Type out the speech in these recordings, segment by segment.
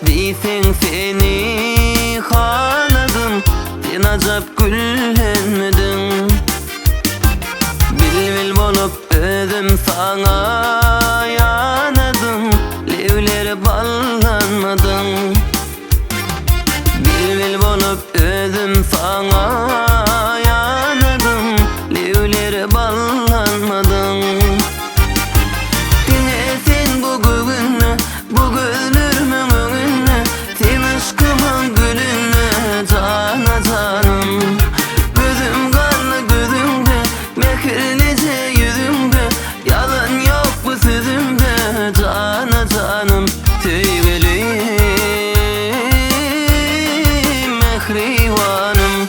Diysen seni haladım, sen acap güllenmedin. Bil bolup özüm sana yanadım, levlere ballanmadın. Bil bolup özüm sana yanadım, levlere ballanmadın. Dine sen bugünü, bu gülürmün önüne, sen aşkımın gülüne cana canım. Gözüm kanlı gözümde, mekirlice yüzümde, yalan yok bu sözümde cana canım. Sevgilim, mehribanım.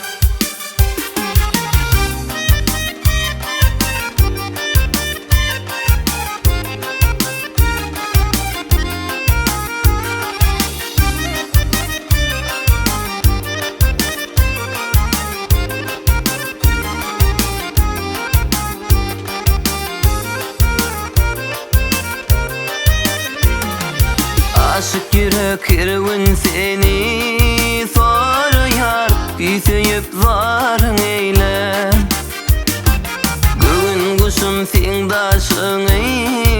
Aşık yürek her gün seni soruyor, bir söyüp varın eyle. Gün kuşum sen daşın eyle.